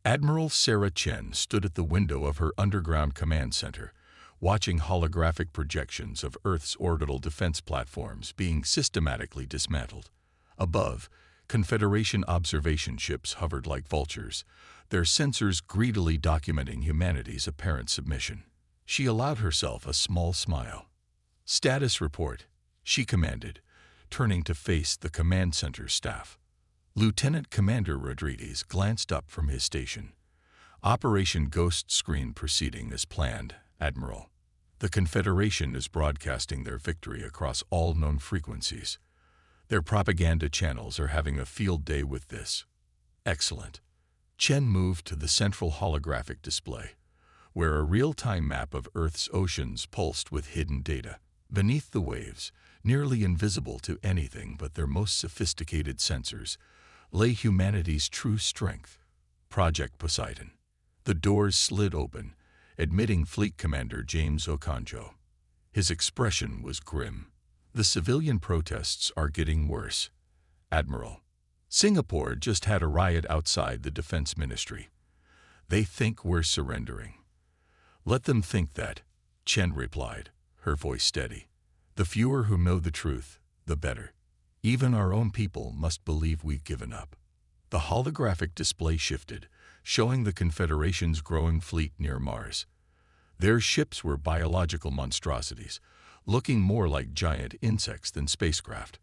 Admiral Sarah Chen stood at the window of her underground command center, watching holographic projections of Earth's orbital defense platforms being systematically dismantled. Above, Confederation observation ships hovered like vultures, their sensors greedily documenting humanity's apparent submission. She allowed herself a small smile. "Status report," she commanded, turning to face the command center staff. Lieutenant Commander Rodriguez glanced up from his station. "Operation Ghost Screen proceeding as planned, Admiral. The Confederation is broadcasting their victory across all known frequencies. Their propaganda channels are having a field day with this." "Excellent." Chen moved to the central holographic display, where a real-time map of Earth's oceans pulsed with hidden data. Beneath the waves, nearly invisible to anything but their most sophisticated sensors, lay humanity's true strength. Project Poseidon. The doors slid open, admitting Fleet Commander James Okonjo. His expression was grim. "The civilian protests are getting worse, Admiral. Singapore just had a riot outside the Defense Ministry. They think we're surrendering." "Let them think that," Chen replied, her voice steady. "The fewer who know the truth, the better. Even our own people must believe we've given up." The holographic display shifted, showing the Confederation's growing fleet near Mars. Their ships were biological monstrosities, looking more like giant insects than spacecraft.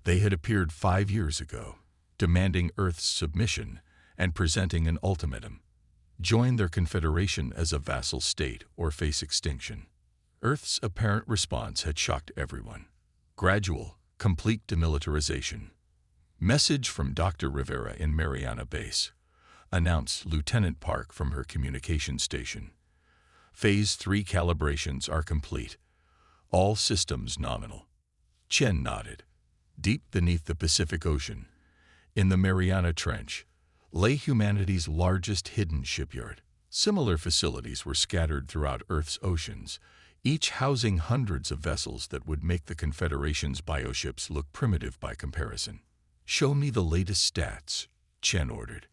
They had appeared 5 years ago, demanding Earth's submission and presenting an ultimatum: join their confederation as a vassal state or face extinction. Earth's apparent response had shocked everyone. Gradual, complete demilitarization. "Message from Dr. Rivera in Mariana Base," announced Lieutenant Park from her communication station. "Phase 3 calibrations are complete. All systems nominal." Chen nodded. Deep beneath the Pacific Ocean, in the Mariana Trench, lay humanity's largest hidden shipyard. Similar facilities were scattered throughout Earth's oceans, each housing hundreds of vessels that would make the Confederation's bioships look primitive by comparison. "Show me the latest stats," Chen ordered.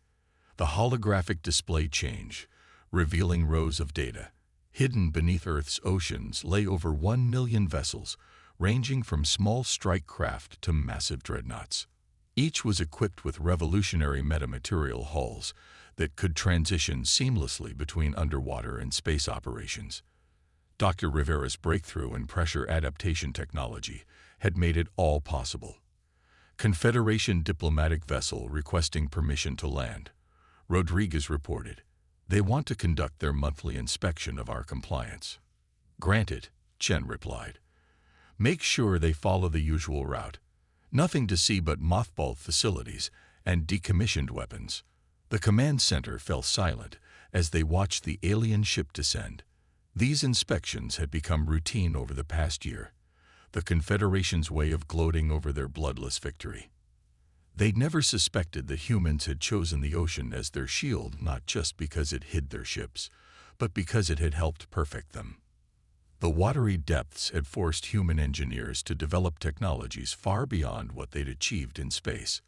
The holographic display changed, revealing rows of data. Hidden beneath Earth's oceans lay over 1 million vessels, ranging from small strike craft to massive dreadnoughts. Each was equipped with revolutionary metamaterial hulls that could transition seamlessly between underwater and space operations. Dr. Rivera's breakthrough in pressure adaptation technology had made it all possible. "Confederation diplomatic vessel requesting permission to land," Rodriguez reported. "They want to conduct their monthly inspection of our compliance." "Granted," Chen replied. "Make sure they follow the usual route. Nothing to see but mothballed facilities and decommissioned weapons." The command center fell silent as they watched the alien ship descend. These inspections had become routine over the past year, the Confederation's way of gloating over their bloodless victory. They'd never suspected that humans had chosen the ocean as their shield, not just because it hid their ships, but because it had helped perfect them. The watery depths had forced human engineers to develop technologies far beyond what they'd achieved in space.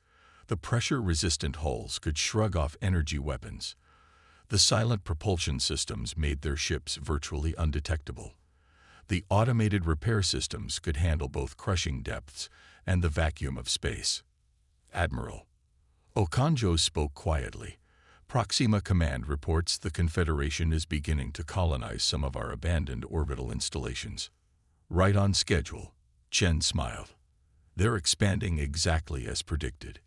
The pressure-resistant hulls could shrug off energy weapons. The silent propulsion systems made their ships virtually undetectable. The automated repair systems could handle both crushing depths and the vacuum of space. "Admiral." Okonjo spoke quietly. "Proxima Command reports the Confederation is beginning to colonize some of our abandoned orbital installations." "Right on schedule," Chen smiled. "They're expanding exactly as predicted.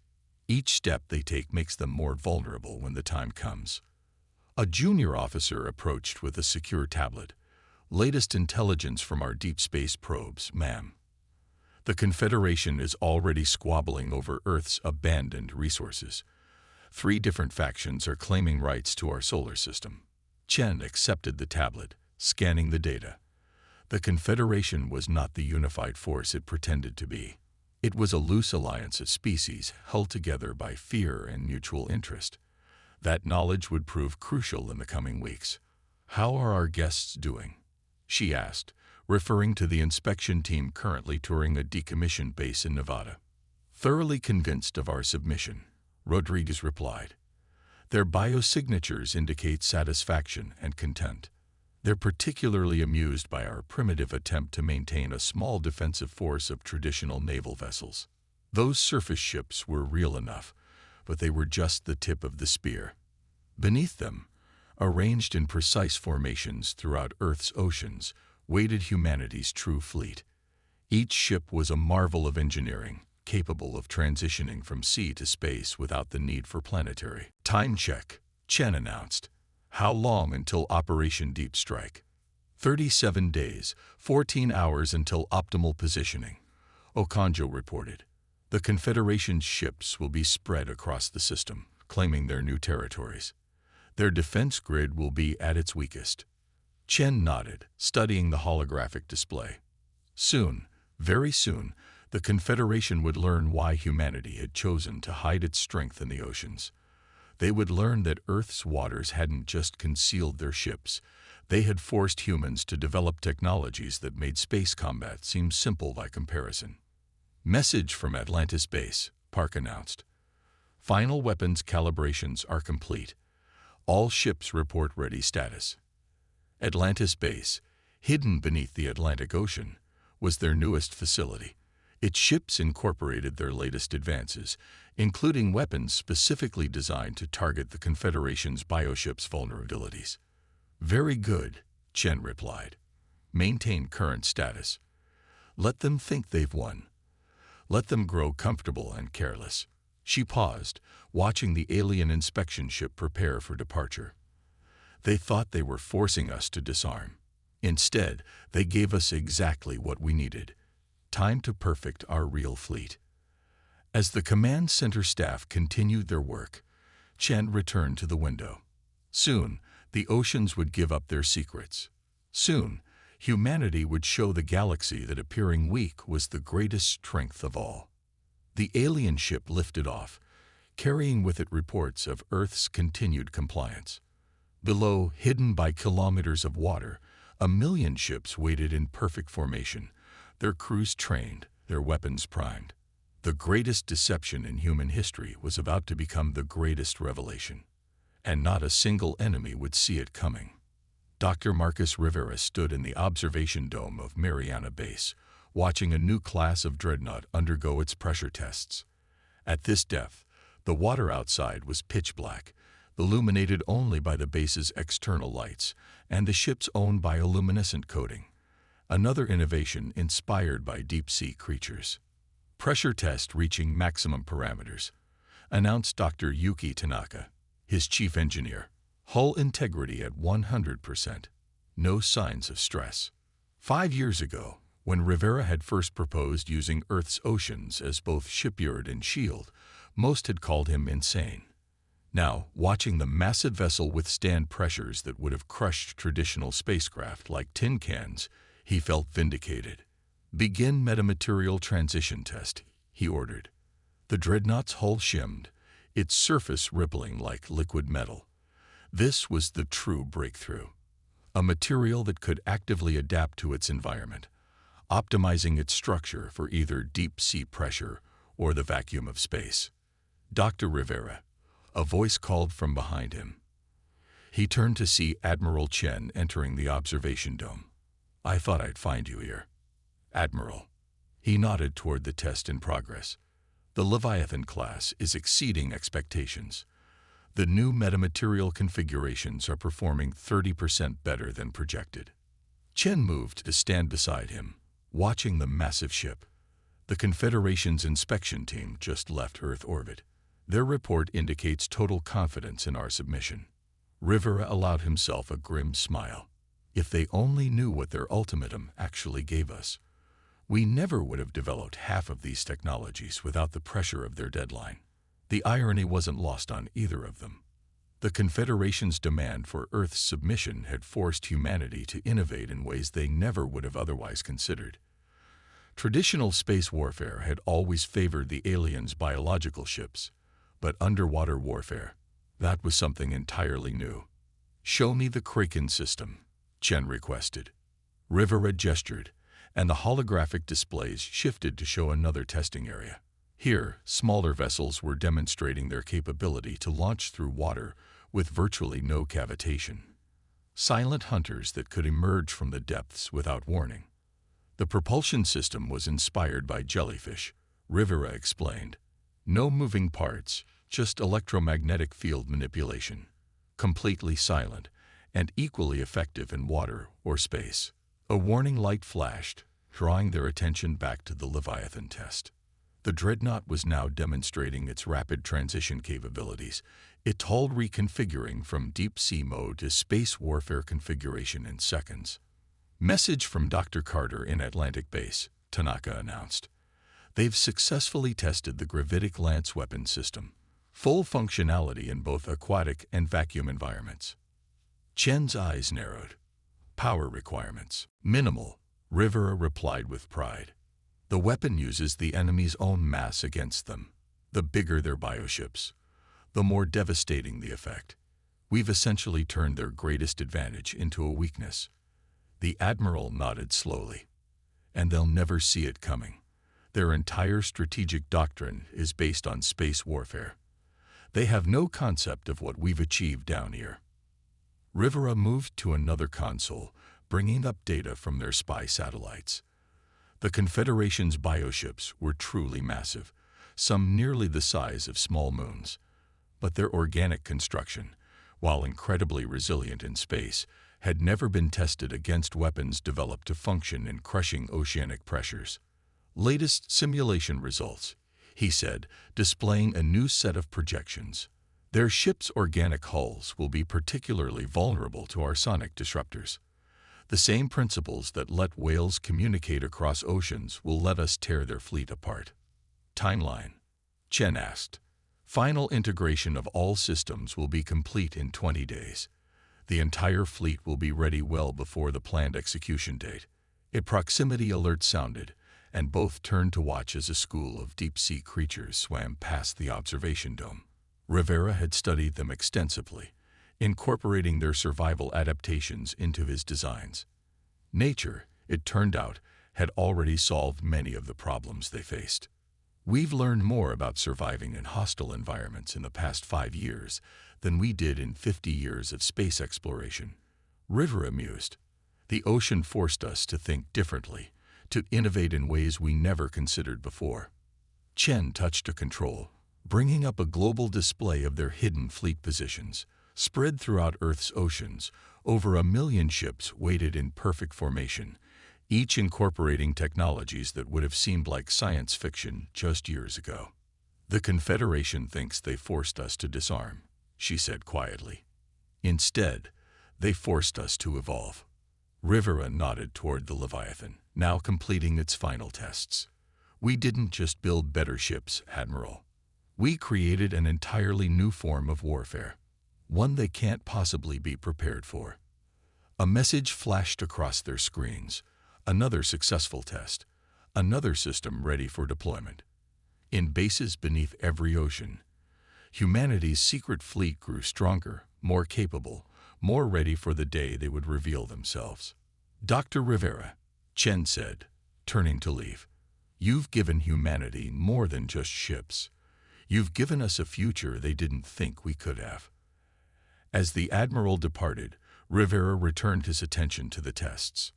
Each step they take makes them more vulnerable when the time comes." A junior officer approached with a secure tablet. "Latest intelligence from our deep space probes, ma'am. The Confederation is already squabbling over Earth's abandoned resources. 3 different factions are claiming rights to our solar system." Chen accepted the tablet, scanning the data. The Confederation was not the unified force it pretended to be. It was a loose alliance of species held together by fear and mutual interest. That knowledge would prove crucial in the coming weeks. "How are our guests doing?" she asked, referring to the inspection team currently touring a decommissioned base in Nevada. "Thoroughly convinced of our submission," Rodriguez replied. Their biosignatures indicate satisfaction and content. They're particularly amused by our primitive attempt to maintain a small defensive force of traditional naval vessels. Those surface ships were real enough, but they were just the tip of the spear. Beneath them, arranged in precise formations throughout Earth's oceans, waited humanity's true fleet. Each ship was a marvel of engineering, capable of transitioning from sea to space without the need for planetary time check, Chen announced. How long until Operation Deep Strike? 37 days, 14 hours until optimal positioning, Okonjo reported. The Confederation's ships will be spread across the system, claiming their new territories. Their defense grid will be at its weakest. Chen nodded, studying the holographic display. Soon, very soon, the Confederation would learn why humanity had chosen to hide its strength in the oceans. They would learn that Earth's waters hadn't just concealed their ships. They had forced humans to develop technologies that made space combat seem simple by comparison. Message from Atlantis Base, Park announced. Final weapons calibrations are complete. All ships report ready status. Atlantis Base, hidden beneath the Atlantic Ocean, was their newest facility. Its ships incorporated their latest advances, including weapons specifically designed to target the Confederation's bioships' vulnerabilities. Very good, Chen replied. Maintain current status. Let them think they've won. Let them grow comfortable and careless. She paused, watching the alien inspection ship prepare for departure. They thought they were forcing us to disarm. Instead, they gave us exactly what we needed. Time to perfect our real fleet. As the command center staff continued their work, Chen returned to the window. Soon, the oceans would give up their secrets. Soon, humanity would show the galaxy that appearing weak was the greatest strength of all. The alien ship lifted off, carrying with it reports of Earth's continued compliance. Below, hidden by kilometers of water, 1,000,000 ships waited in perfect formation, their crews trained, their weapons primed. The greatest deception in human history was about to become the greatest revelation. And not a single enemy would see it coming. Dr. Marcus Rivera stood in the observation dome of Mariana Base, watching a new class of dreadnought undergo its pressure tests. At this depth, the water outside was pitch black, illuminated only by the base's external lights and the ship's own bioluminescent coating. Another innovation inspired by deep-sea creatures. Pressure test reaching maximum parameters, announced Dr. Yuki Tanaka, his chief engineer. Hull integrity at 100%. No signs of stress. 5 years ago, when Rivera had first proposed using Earth's oceans as both shipyard and shield, most had called him insane. Now, watching the massive vessel withstand pressures that would have crushed traditional spacecraft like tin cans, he felt vindicated. Begin metamaterial transition test, he ordered. The dreadnought's hull shimmed, its surface rippling like liquid metal. This was the true breakthrough. A material that could actively adapt to its environment, optimizing its structure for either deep-sea pressure or the vacuum of space. Dr. Rivera, a voice called from behind him. He turned to see Admiral Chen entering the observation dome. I thought I'd find you here. Admiral. He nodded toward the test in progress. The Leviathan class is exceeding expectations. The new metamaterial configurations are performing 30% better than projected. Chen moved to stand beside him, watching the massive ship. The Confederation's inspection team just left Earth orbit. Their report indicates total confidence in our submission. Rivera allowed himself a grim smile. If they only knew what their ultimatum actually gave us. We never would have developed half of these technologies without the pressure of their deadline. The irony wasn't lost on either of them. The Confederation's demand for Earth's submission had forced humanity to innovate in ways they never would have otherwise considered. Traditional space warfare had always favored the aliens' biological ships, but underwater warfare, that was something entirely new. Show me the Kraken system, Chen requested. Rivera gestured, and the holographic displays shifted to show another testing area. Here, smaller vessels were demonstrating their capability to launch through water with virtually no cavitation. Silent hunters that could emerge from the depths without warning. The propulsion system was inspired by jellyfish, Rivera explained. No moving parts, just electromagnetic field manipulation. Completely silent and equally effective in water or space. A warning light flashed, drawing their attention back to the Leviathan test. The dreadnought was now demonstrating its rapid transition capabilities, its hull reconfiguring from deep-sea mode to space warfare configuration in seconds. Message from Dr. Carter in Atlantic Base, Tanaka announced. They've successfully tested the gravitic lance weapon system. Full functionality in both aquatic and vacuum environments. Chen's eyes narrowed. Power requirements. Minimal, Rivera replied with pride. The weapon uses the enemy's own mass against them. The bigger their bioships, the more devastating the effect. We've essentially turned their greatest advantage into a weakness. The Admiral nodded slowly. And they'll never see it coming. Their entire strategic doctrine is based on space warfare. They have no concept of what we've achieved down here. Rivera moved to another console, bringing up data from their spy satellites. The Confederation's bioships were truly massive, some nearly the size of small moons. But their organic construction, while incredibly resilient in space, had never been tested against weapons developed to function in crushing oceanic pressures. Latest simulation results, he said, displaying a new set of projections. Their ships' organic hulls will be particularly vulnerable to our sonic disruptors. The same principles that let whales communicate across oceans will let us tear their fleet apart. Timeline? Chen asked. Final integration of all systems will be complete in 20 days. The entire fleet will be ready well before the planned execution date. A proximity alert sounded, and both turned to watch as a school of deep-sea creatures swam past the observation dome. Rivera had studied them extensively, incorporating their survival adaptations into his designs. Nature, it turned out, had already solved many of the problems they faced. We've learned more about surviving in hostile environments in the past 5 years than we did in 50 years of space exploration. Rivera mused. The ocean forced us to think differently, to innovate in ways we never considered before. Chen touched a control, bringing up a global display of their hidden fleet positions. Spread throughout Earth's oceans, over 1 million ships waited in perfect formation, each incorporating technologies that would have seemed like science fiction just years ago. The Confederation thinks they forced us to disarm, she said quietly. Instead, they forced us to evolve. Rivera nodded toward the Leviathan, now completing its final tests. We didn't just build better ships, Admiral. We created an entirely new form of warfare. One they can't possibly be prepared for. A message flashed across their screens. Another successful test. Another system ready for deployment. In bases beneath every ocean, humanity's secret fleet grew stronger, more capable, more ready for the day they would reveal themselves. Dr. Rivera, Chen said, turning to leave. You've given humanity more than just ships. You've given us a future they didn't think we could have. As the Admiral departed, Rivera returned his attention to the tests.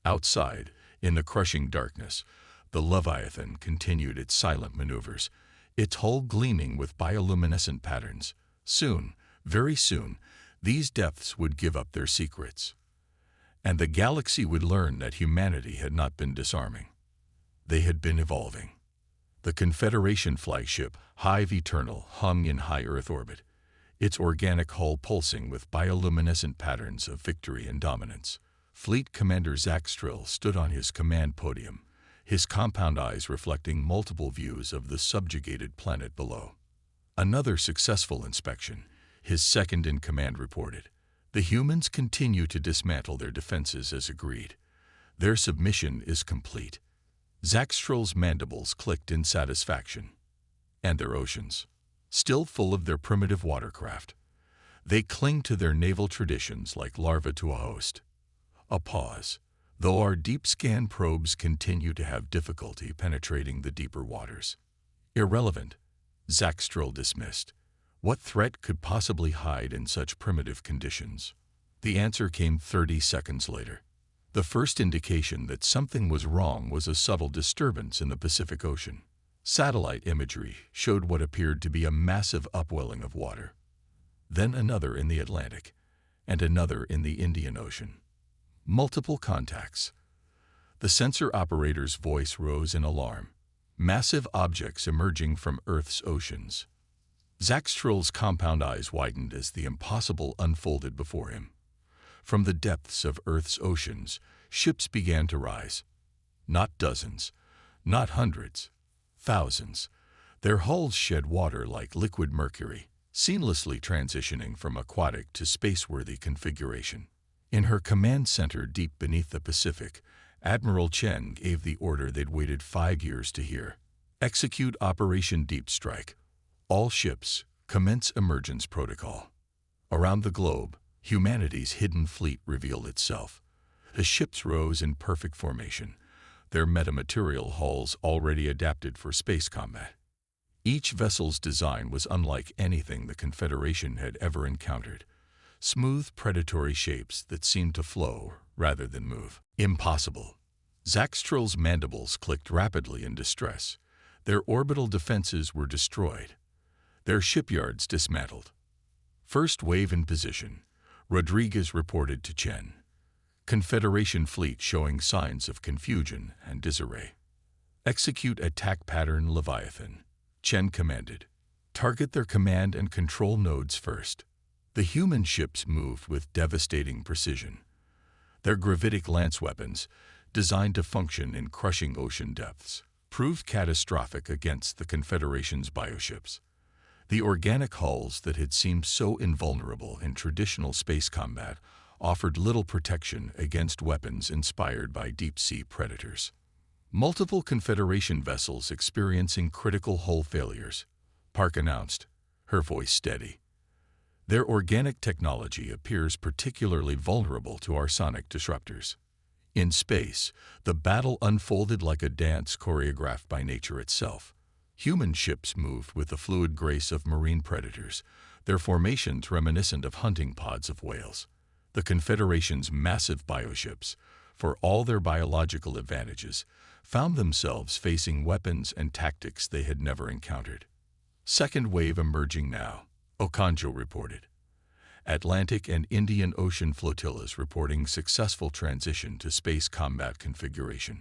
Outside, in the crushing darkness, the Leviathan continued its silent maneuvers, its hull gleaming with bioluminescent patterns. Soon, very soon, these depths would give up their secrets. And the galaxy would learn that humanity had not been disarming. They had been evolving. The Confederation flagship, Hive Eternal, hung in high Earth orbit, its organic hull pulsing with bioluminescent patterns of victory and dominance. Fleet Commander Zackstrill stood on his command podium, his compound eyes reflecting multiple views of the subjugated planet below. Another successful inspection, his second-in-command reported. The humans continue to dismantle their defenses as agreed. Their submission is complete. Zackstrill's mandibles clicked in satisfaction. And their oceans, still full of their primitive watercraft. They cling to their naval traditions like larvae to a host. A pause, though our deep scan probes continue to have difficulty penetrating the deeper waters. Irrelevant, Zaxtril dismissed. What threat could possibly hide in such primitive conditions? The answer came 30 seconds later. The first indication that something was wrong was a subtle disturbance in the Pacific Ocean. Satellite imagery showed what appeared to be a massive upwelling of water. Then another in the Atlantic, and another in the Indian Ocean. Multiple contacts. The sensor operator's voice rose in alarm. Massive objects emerging from Earth's oceans. Zaxtril's compound eyes widened as the impossible unfolded before him. From the depths of Earth's oceans, ships began to rise. Not dozens, not hundreds, thousands. Their hulls shed water like liquid mercury, seamlessly transitioning from aquatic to space-worthy configuration. In her command center deep beneath the Pacific, Admiral Chen gave the order they'd waited 5 years to hear. Execute Operation Deep Strike. All ships, commence emergence protocol. Around the globe, humanity's hidden fleet revealed itself. The ships rose in perfect formation, their metamaterial hulls already adapted for space combat. Each vessel's design was unlike anything the Confederation had ever encountered. Smooth, predatory shapes that seemed to flow rather than move. Impossible. Zaxtril's mandibles clicked rapidly in distress. Their orbital defenses were destroyed. Their shipyards dismantled. First wave in position. Rodriguez reported to Chen. Confederation fleet showing signs of confusion and disarray. Execute attack pattern Leviathan. Chen commanded. Target their command and control nodes first. The human ships moved with devastating precision. Their gravitic lance weapons, designed to function in crushing ocean depths, proved catastrophic against the Confederation's bioships. The organic hulls that had seemed so invulnerable in traditional space combat offered little protection against weapons inspired by deep-sea predators. Multiple Confederation vessels experiencing critical hull failures, Park announced, her voice steady. Their organic technology appears particularly vulnerable to arsonic disruptors. In space, the battle unfolded like a dance choreographed by nature itself. Human ships moved with the fluid grace of marine predators, their formations reminiscent of hunting pods of whales. The Confederation's massive bioships, for all their biological advantages, found themselves facing weapons and tactics they had never encountered. Second wave emerging now, Okonjo reported. Atlantic and Indian Ocean flotillas reporting successful transition to space combat configuration.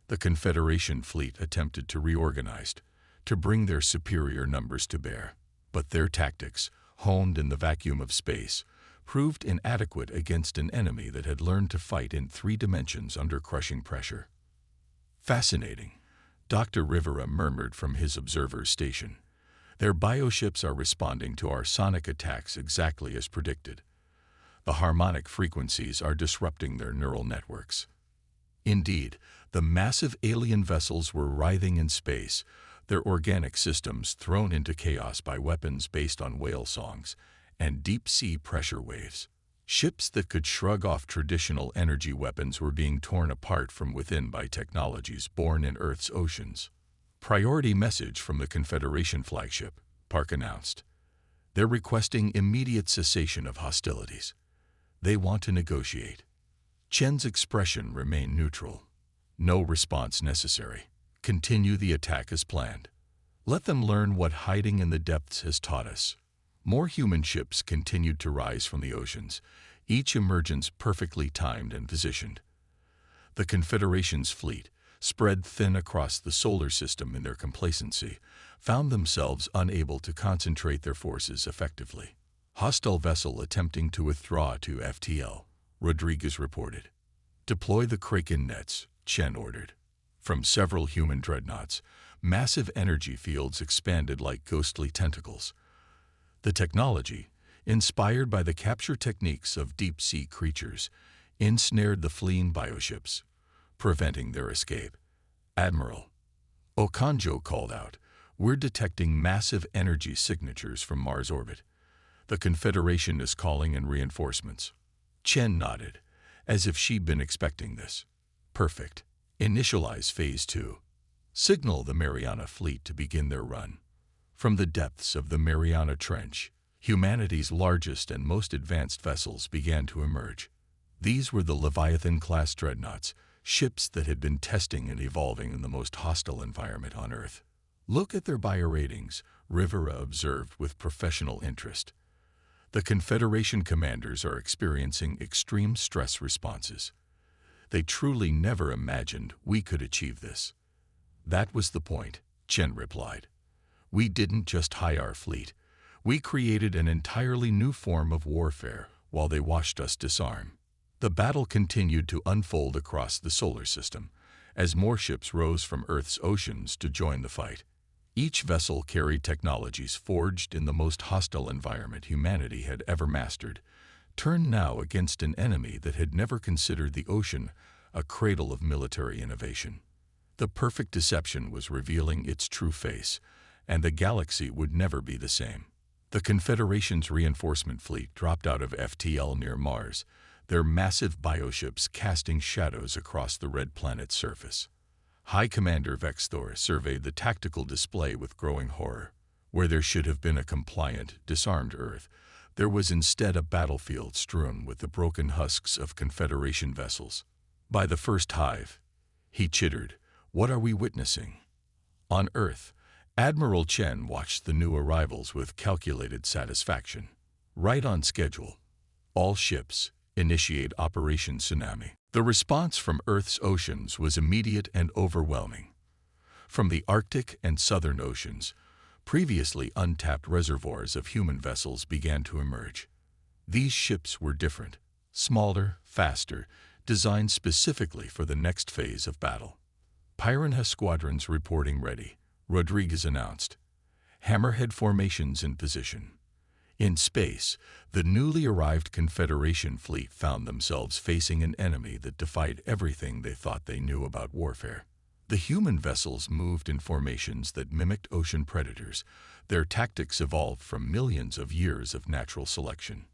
The Confederation fleet attempted to reorganize, to bring their superior numbers to bear. But their tactics, honed in the vacuum of space, proved inadequate against an enemy that had learned to fight in 3 dimensions under crushing pressure. Fascinating, Dr. Rivera murmured from his observer's station. Their bioships are responding to our sonic attacks exactly as predicted. The harmonic frequencies are disrupting their neural networks. Indeed, the massive alien vessels were writhing in space, their organic systems thrown into chaos by weapons based on whale songs and deep-sea pressure waves. Ships that could shrug off traditional energy weapons were being torn apart from within by technologies born in Earth's oceans. Priority message from the Confederation flagship, Park announced. They're requesting immediate cessation of hostilities. They want to negotiate. Chen's expression remained neutral. No response necessary. Continue the attack as planned. Let them learn what hiding in the depths has taught us. More human ships continued to rise from the oceans, each emergence perfectly timed and positioned. The Confederation's fleet, spread thin across the solar system in their complacency, found themselves unable to concentrate their forces effectively. Hostile vessel attempting to withdraw to FTL, Rodriguez reported. Deploy the Kraken nets, Chen ordered. From several human dreadnoughts, massive energy fields expanded like ghostly tentacles. The technology, inspired by the capture techniques of deep-sea creatures, ensnared the fleeing bioships, preventing their escape. Admiral, Okonjo called out, we're detecting massive energy signatures from Mars orbit. The Confederation is calling in reinforcements. Chen nodded, as if she'd been expecting this. Perfect. Initialize Phase 2. Signal the Mariana Fleet to begin their run. From the depths of the Mariana Trench, humanity's largest and most advanced vessels began to emerge. These were the Leviathan-class dreadnoughts, ships that had been testing and evolving in the most hostile environment on Earth. "Look at their bio ratings," Rivera observed with professional interest. "The Confederation commanders are experiencing extreme stress responses. They truly never imagined we could achieve this." "That was the point," Chen replied. "We didn't just hire our fleet. We created an entirely new form of warfare while they watched us disarm." The battle continued to unfold across the solar system as more ships rose from Earth's oceans to join the fight. Each vessel carried technologies forged in the most hostile environment humanity had ever mastered, turned now against an enemy that had never considered the ocean a cradle of military innovation. The perfect deception was revealing its true face, and the galaxy would never be the same. The Confederation's reinforcement fleet dropped out of FTL near Mars, their massive bioships casting shadows across the red planet's surface. High Commander Vexthor surveyed the tactical display with growing horror. Where there should have been a compliant, disarmed Earth, there was instead a battlefield strewn with the broken husks of Confederation vessels. "By the first hive," he chittered, "what are we witnessing?" On Earth, Admiral Chen watched the new arrivals with calculated satisfaction. "Right on schedule. All ships, initiate Operation Tsunami." The response from Earth's oceans was immediate and overwhelming. From the Arctic and Southern Oceans, previously untapped reservoirs of human vessels began to emerge. These ships were different, smaller, faster, designed specifically for the next phase of battle. "Piranha squadrons reporting ready," Rodriguez announced. "Hammerhead formations in position." In space, the newly arrived Confederation fleet found themselves facing an enemy that defied everything they thought they knew about warfare. The human vessels moved in formations that mimicked ocean predators. Their tactics evolved from millions of years of natural selection.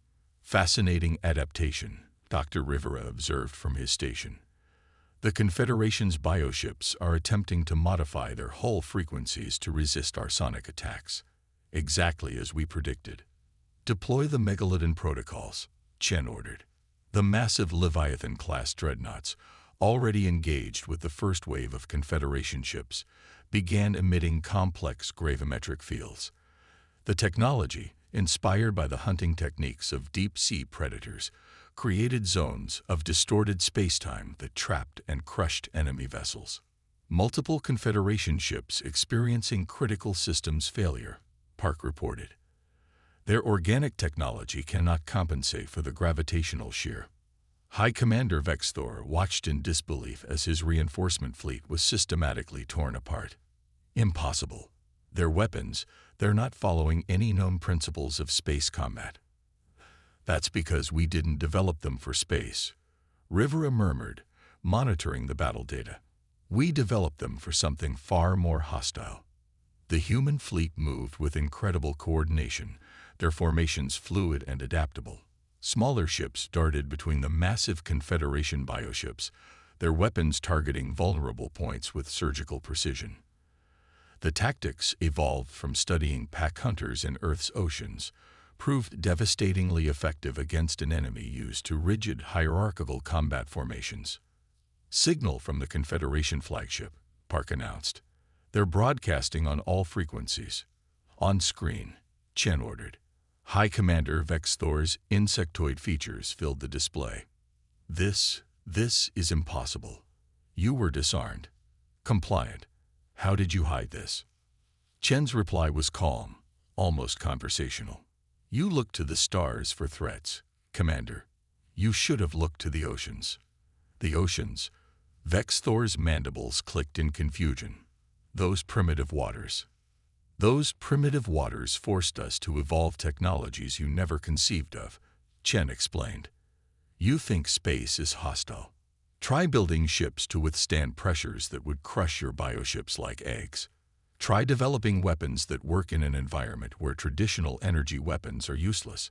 "Fascinating adaptation," Dr. Rivera observed from his station. "The Confederation's bioships are attempting to modify their hull frequencies to resist our sonic attacks. Exactly as we predicted." "Deploy the Megalodon protocols," Chen ordered. The massive Leviathan-class dreadnoughts, already engaged with the first wave of Confederation ships, began emitting complex gravimetric fields. The technology, inspired by the hunting techniques of deep-sea predators, created zones of distorted spacetime that trapped and crushed enemy vessels. "Multiple Confederation ships experiencing critical systems failure," Park reported. "Their organic technology cannot compensate for the gravitational shear." High Commander Vexthor watched in disbelief as his reinforcement fleet was systematically torn apart. "Impossible. Their weapons, they're not following any known principles of space combat." "That's because we didn't develop them for space," Rivera murmured, monitoring the battle data. "We developed them for something far more hostile." The human fleet moved with incredible coordination, their formations fluid and adaptable. Smaller ships darted between the massive Confederation bioships, their weapons targeting vulnerable points with surgical precision. The tactics, evolved from studying pack hunters in Earth's oceans, proved devastatingly effective against an enemy used to rigid hierarchical combat formations. "Signal from the Confederation flagship," Park announced. "They're broadcasting on all frequencies." "On screen," Chen ordered. High Commander Vexthor's insectoid features filled the display. This is impossible. You were disarmed. Compliant. How did you hide this?" Chen's reply was calm, almost conversational. "You looked to the stars for threats, Commander. You should have looked to the oceans." "The oceans?" Vexthor's mandibles clicked in confusion. "Those primitive waters. Those primitive waters forced us to evolve technologies you never conceived of," Chen explained. "You think space is hostile. Try building ships to withstand pressures that would crush your bioships like eggs. Try developing weapons that work in an environment where traditional energy weapons are useless."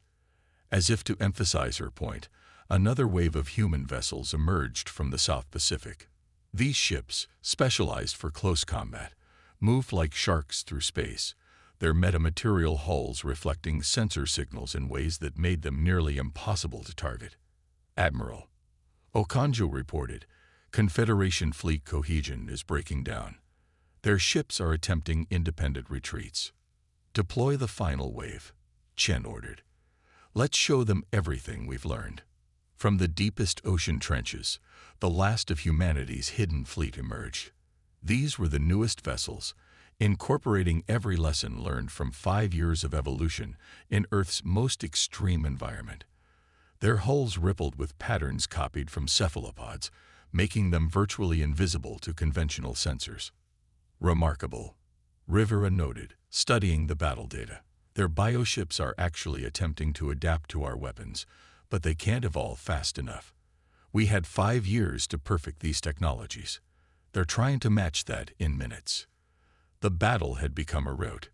As if to emphasize her point, another wave of human vessels emerged from the South Pacific. These ships, specialized for close combat, moved like sharks through space, their metamaterial hulls reflecting sensor signals in ways that made them nearly impossible to target. Admiral Okonjo reported, Confederation fleet cohesion is breaking down. Their ships are attempting independent retreats. Deploy the final wave, Chen ordered. Let's show them everything we've learned. From the deepest ocean trenches, the last of humanity's hidden fleet emerged. These were the newest vessels, incorporating every lesson learned from 5 years of evolution in Earth's most extreme environment. Their hulls rippled with patterns copied from cephalopods, making them virtually invisible to conventional sensors. Remarkable, Rivera noted, studying the battle data. Their bioships are actually attempting to adapt to our weapons, but they can't evolve fast enough. We had 5 years to perfect these technologies. They're trying to match that in minutes. The battle had become a rout.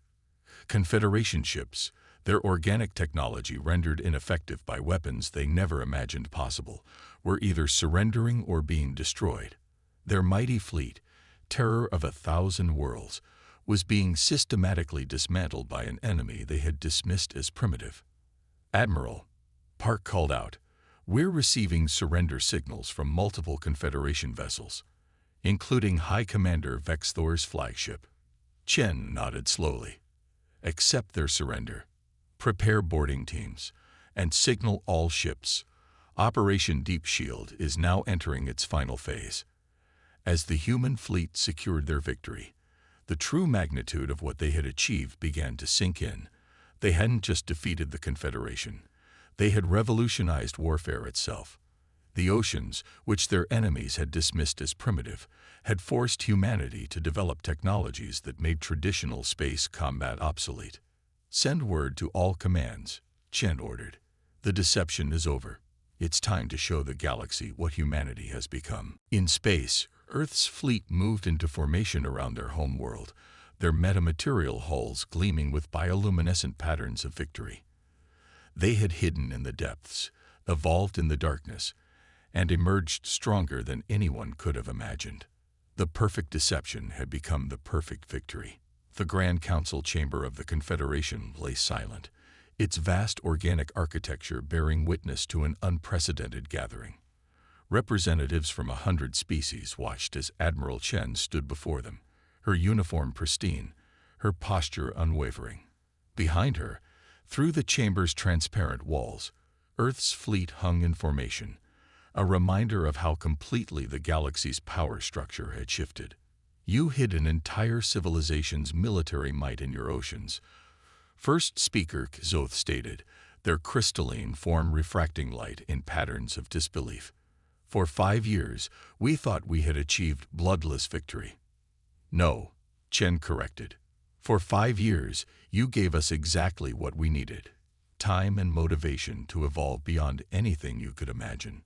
Confederation ships, their organic technology rendered ineffective by weapons they never imagined possible, were either surrendering or being destroyed. Their mighty fleet, terror of 1,000 worlds, was being systematically dismantled by an enemy they had dismissed as primitive. Admiral, Park called out, we're receiving surrender signals from multiple Confederation vessels, including High Commander Vexthor's flagship. Chen nodded slowly. Accept their surrender. Prepare boarding teams, and signal all ships. Operation Deep Shield is now entering its final phase. As the human fleet secured their victory, the true magnitude of what they had achieved began to sink in. They hadn't just defeated the Confederation. They had revolutionized warfare itself. The oceans, which their enemies had dismissed as primitive, had forced humanity to develop technologies that made traditional space combat obsolete. Send word to all commands, Chen ordered. The deception is over. It's time to show the galaxy what humanity has become. In space, Earth's fleet moved into formation around their home world, their metamaterial hulls gleaming with bioluminescent patterns of victory. They had hidden in the depths, evolved in the darkness, and emerged stronger than anyone could have imagined. The perfect deception had become the perfect victory. The Grand Council chamber of the Confederation lay silent, its vast organic architecture bearing witness to an unprecedented gathering. Representatives from 100 species watched as Admiral Chen stood before them, her uniform pristine, her posture unwavering. Behind her, through the chamber's transparent walls, Earth's fleet hung in formation, a reminder of how completely the galaxy's power structure had shifted. You hid an entire civilization's military might in your oceans. First Speaker Zoth stated, their crystalline form refracting light in patterns of disbelief. For 5 years, we thought we had achieved bloodless victory. No, Chen corrected. For 5 years, you gave us exactly what we needed. Time and motivation to evolve beyond anything you could imagine.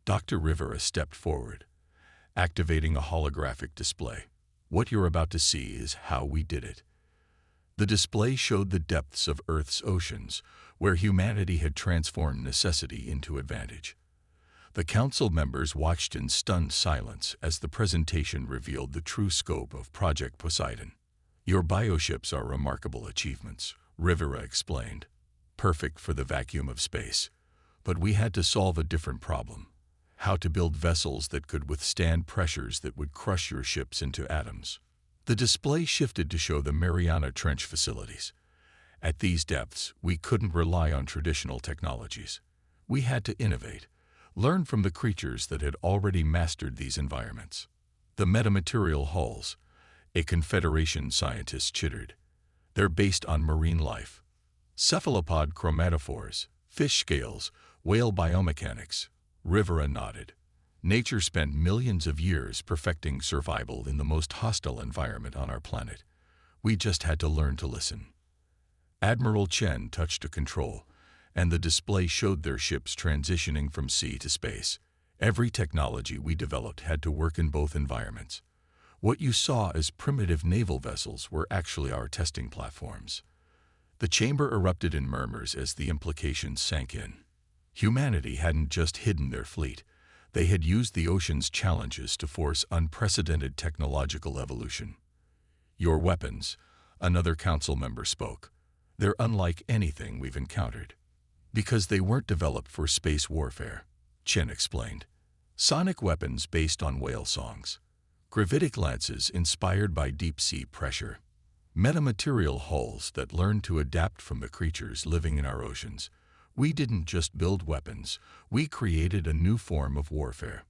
Dr. Rivera stepped forward, activating a holographic display. What you're about to see is how we did it. The display showed the depths of Earth's oceans, where humanity had transformed necessity into advantage. The council members watched in stunned silence as the presentation revealed the true scope of Project Poseidon. Your bioships are remarkable achievements, Rivera explained. Perfect for the vacuum of space. But we had to solve a different problem. How to build vessels that could withstand pressures that would crush your ships into atoms. The display shifted to show the Mariana Trench facilities. At these depths, we couldn't rely on traditional technologies. We had to innovate, learn from the creatures that had already mastered these environments. The metamaterial hulls, a Confederation scientist chittered. They're based on marine life. Cephalopod chromatophores, fish scales, whale biomechanics. Rivera nodded. Nature spent millions of years perfecting survival in the most hostile environment on our planet. We just had to learn to listen. Admiral Chen touched a control, and the display showed their ships transitioning from sea to space. Every technology we developed had to work in both environments. What you saw as primitive naval vessels were actually our testing platforms. The chamber erupted in murmurs as the implications sank in. Humanity hadn't just hidden their fleet. They had used the ocean's challenges to force unprecedented technological evolution. "Your weapons," another council member spoke. "They're unlike anything we've encountered." "Because they weren't developed for space warfare," Chen explained. "Sonic weapons based on whale songs. Gravitic lances inspired by deep-sea pressure. Metamaterial hulls that learn to adapt from the creatures living in our oceans. We didn't just build weapons, we created a new form of warfare."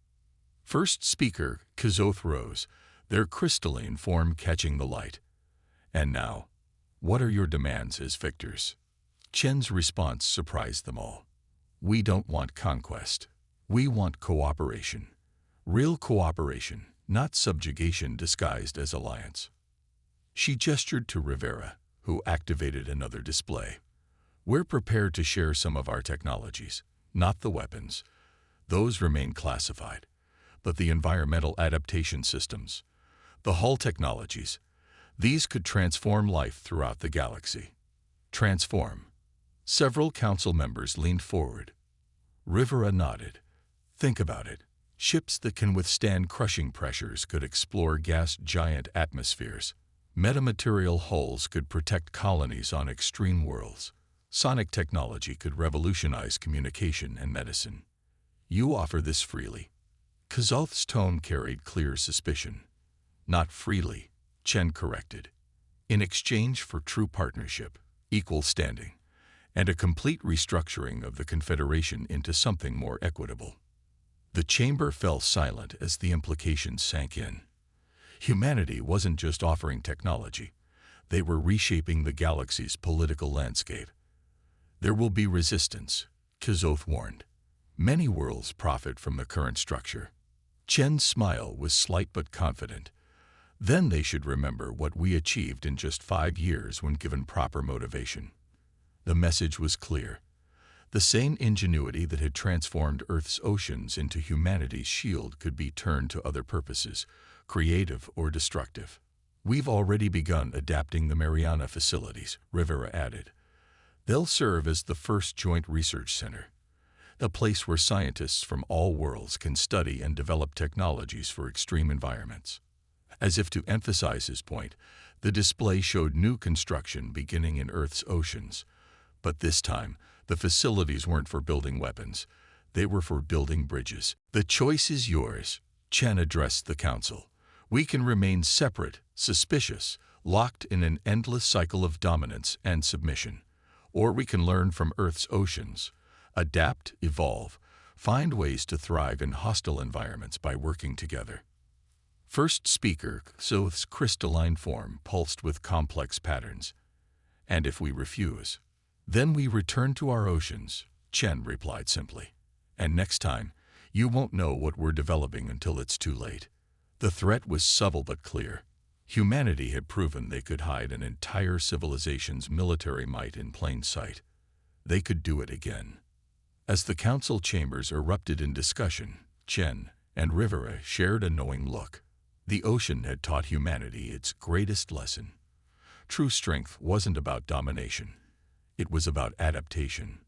First speaker, Kazoth rose, their crystalline form catching the light. "And now, what are your demands as victors?" Chen's response surprised them all. "We don't want conquest. We want cooperation. Real cooperation, not subjugation disguised as alliance." She gestured to Rivera, who activated another display. "We're prepared to share some of our technologies, not the weapons. Those remain classified. But the environmental adaptation systems, the hull technologies, these could transform life throughout the galaxy." Transform. Several council members leaned forward. Rivera nodded. "Think about it. Ships that can withstand crushing pressures could explore gas-giant atmospheres. Metamaterial hulls could protect colonies on extreme worlds. Sonic technology could revolutionize communication and medicine. You offer this freely." Kazoth's tone carried clear suspicion. "Not freely," Chen corrected. "In exchange for true partnership, equal standing, and a complete restructuring of the Confederation into something more equitable." The chamber fell silent as the implications sank in. Humanity wasn't just offering technology. They were reshaping the galaxy's political landscape. "There will be resistance," Kazoth warned. "Many worlds profit from the current structure." Chen's smile was slight but confident. "Then they should remember what we achieved in just 5 years when given proper motivation." The message was clear. The same ingenuity that had transformed Earth's oceans into humanity's shield could be turned to other purposes, creative or destructive. "We've already begun adapting the Mariana facilities," Rivera added. "They'll serve as the first joint research center, a place where scientists from all worlds can study and develop technologies for extreme environments." As if to emphasize his point, the display showed new construction beginning in Earth's oceans. But this time, the facilities weren't for building weapons. They were for building bridges. "The choice is yours," Chen addressed the council. "We can remain separate, suspicious, locked in an endless cycle of dominance and submission. Or we can learn from Earth's oceans, adapt, evolve, find ways to thrive in hostile environments by working together." First speaker, Xoth's crystalline form pulsed with complex patterns. "And if we refuse, then we return to our oceans," Chen replied simply. "And next time, you won't know what we're developing until it's too late." The threat was subtle but clear. Humanity had proven they could hide an entire civilization's military might in plain sight. They could do it again. As the council chambers erupted in discussion, Chen and Rivera shared a knowing look. The ocean had taught humanity its greatest lesson. True strength wasn't about domination. It was about adaptation.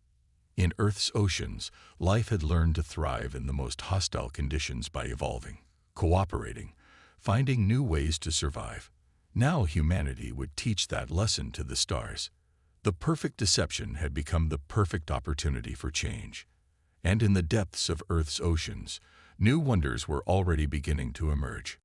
In Earth's oceans, life had learned to thrive in the most hostile conditions by evolving, cooperating, finding new ways to survive. Now humanity would teach that lesson to the stars. The perfect deception had become the perfect opportunity for change. And in the depths of Earth's oceans, new wonders were already beginning to emerge.